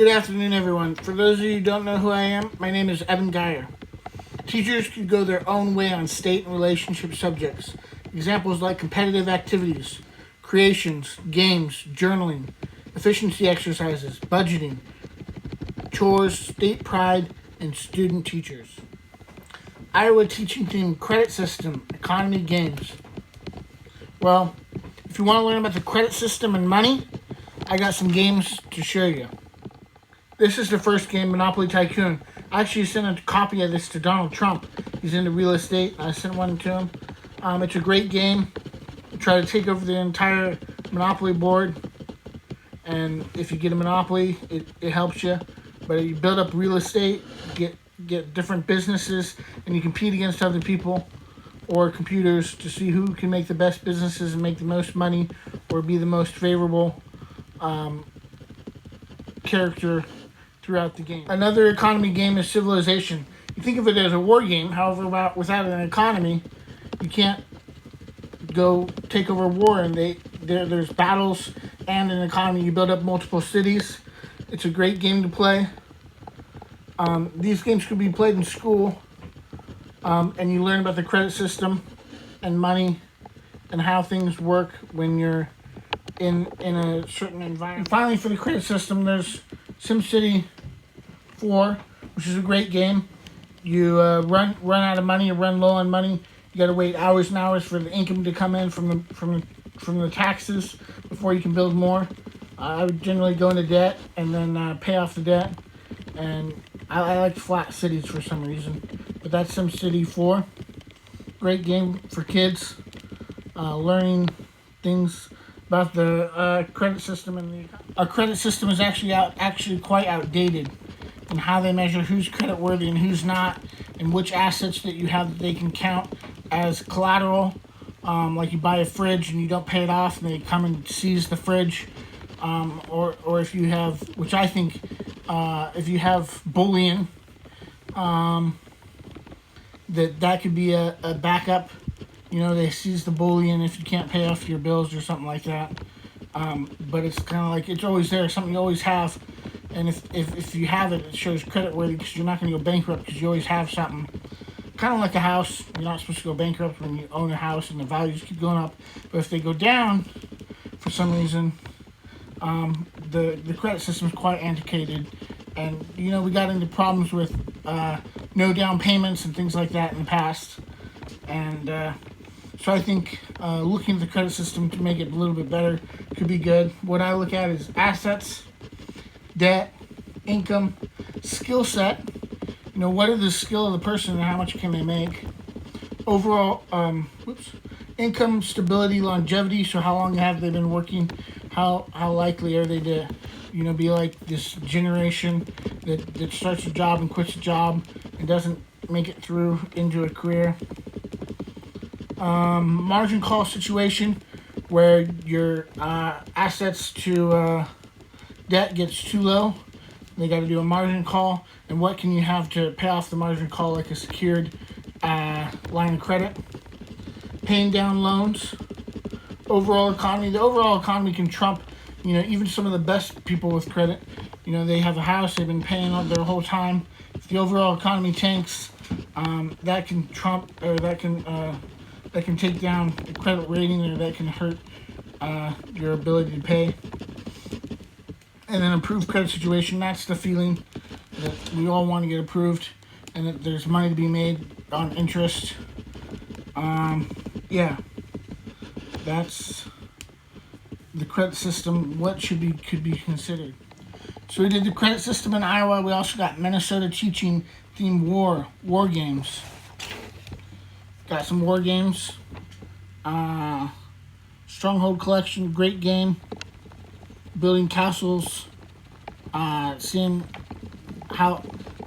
Good afternoon, everyone. For those of you who don't know who I am, my name is Evan Geyer. Teachers could go their own way on state and relationship subjects. Examples like competitive activities, creations, games, journaling, efficiency exercises, budgeting, chores, state pride, and student teachers. Iowa teaching theme, credit system, economy, games. Well, if you want to learn about the credit system and money, I got some games to show you. This is the first game, Monopoly Tycoon. I actually sent a copy of this to Donald Trump. He's into real estate. I sent one to him. It's a great game. You try to take over the entire Monopoly board. And if you get a Monopoly, it helps you. But you build up real estate, get different businesses, and you compete against other people or computers to see who can make the best businesses and make the most money or be the most favorable character throughout the game. Another economy game is Civilization. You think of it as a war game, however, without an economy, you can't go take over war, and there's battles and an economy. You build up multiple cities. It's a great game to play. These games could be played in school, and you learn about the credit system and money and how things work when you're in a certain environment. And finally, for the credit system, there's SimCity 4, which is a great game. You run out of money, you run low on money. You got to wait hours and hours for the income to come in from the taxes before you can build more. I would generally go into debt and then pay off the debt. And I like flat cities for some reason. But that's SimCity 4. Great game for kids, learning things about the credit system and our credit system is actually quite outdated, and how they measure who's credit worthy and who's not, and which assets that you have that they can count as collateral. Like you buy a fridge and you don't pay it off, and they come and seize the fridge. Or if you have, which I think, if you have bullion, that could be a backup. You know, they seize the bullion if you can't pay off your bills or something like that. But it's kind of like it's always there, something you always have. And if you have it, it shows credit worthy because you're not going to go bankrupt because you always have something. Kind of like a house. You're not supposed to go bankrupt when you own a house and the values keep going up. But if they go down for some reason, the credit system is quite antiquated. And, you know, we got into problems with no down payments and things like that in the past. And so I think looking at the credit system to make it a little bit better could be good. What I look at is assets, debt, income, skill set. You know, what are the skill of the person and how much can they make? Overall, income, stability, longevity. So how long have they been working? How likely are they to, you know, be like this generation that starts a job and quits a job and doesn't make it through into a career? Margin call situation where your assets to debt gets too low. They got to do a margin call, and what can you have to pay off the margin call, like a secured line of credit? Paying down loans. Overall economy. The overall economy can trump, you know, even some of the best people with credit. You know, they have a house they've been paying up their whole time. If the overall economy tanks, that can trump, or that can take down the credit rating, or that can hurt your ability to pay. And then improved credit situation, that's the feeling that we all want to get approved and that there's money to be made on interest. Yeah, that's the credit system, what could be considered. So we did the credit system in Iowa. We also got Minnesota teaching themed war games. Got some war games. Stronghold Collection, great game. Building castles. Seeing how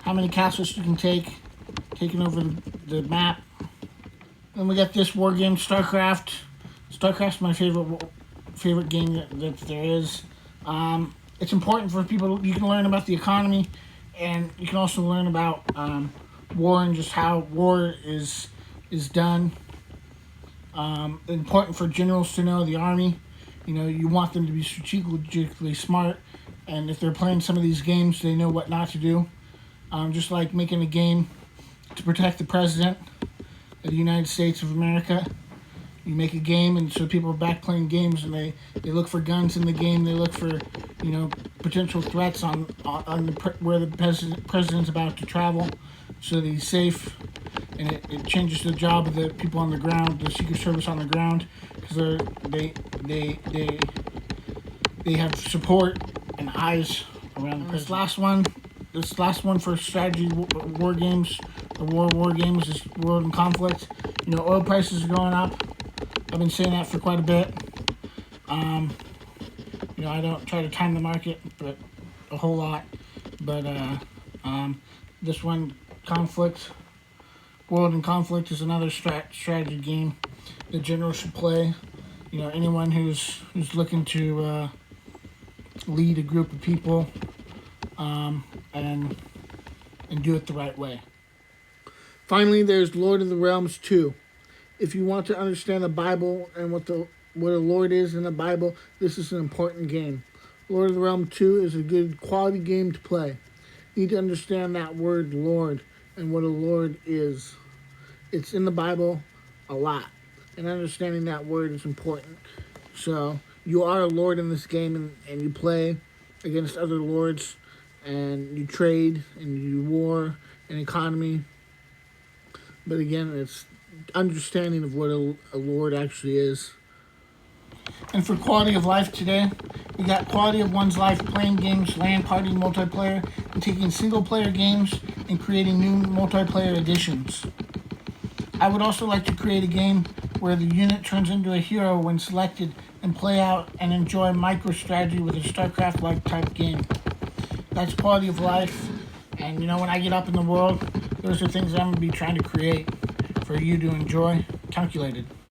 many castles you can taking over the map. Then we got this war game, StarCraft. StarCraft's my favorite game that there is. It's important for people. You can learn about the economy, and you can also learn about war and just how war is done. Important for generals to know, the army. You know, you want them to be strategically smart And if they're playing some of these games, they know what not to do. Just like making a game to protect the president of the United States of America. You make a game, and so people are back playing games, and they look for guns in the game. They look for, potential threats on where the president's about to travel, so that he's safe. And it changes the job of the people on the ground, the Secret Service on the ground, because they have support and eyes around the president. This last one for strategy war games, or war games, is World in Conflict. Oil prices are going up. I've been saying that for quite a bit. I don't try to time the market, but a whole lot. But this one, World in Conflict, is another strategy game that generals should play. Anyone who's looking to lead a group of people and do it the right way. Finally, there's Lord of the Realms 2. If you want to understand the Bible and what a Lord is in the Bible, this is an important game. Lord of the Realm 2 is a good quality game to play. You need to understand that word Lord and what a Lord is. It's in the Bible a lot, and understanding that word is important. So you are a Lord in this game, and you play against other lords, and you trade, and you war, and economy. But again, it's understanding of what a Lord actually is. And for quality of life today, we got quality of one's life playing games, LAN party, multiplayer, and taking single-player games and creating new multiplayer editions. I would also like to create a game where the unit turns into a hero when selected and play out and enjoy micro-strategy with a StarCraft-like type game. That's quality of life, and when I get up in the world, those are things I'm going to be trying to create for you to enjoy. Calculated.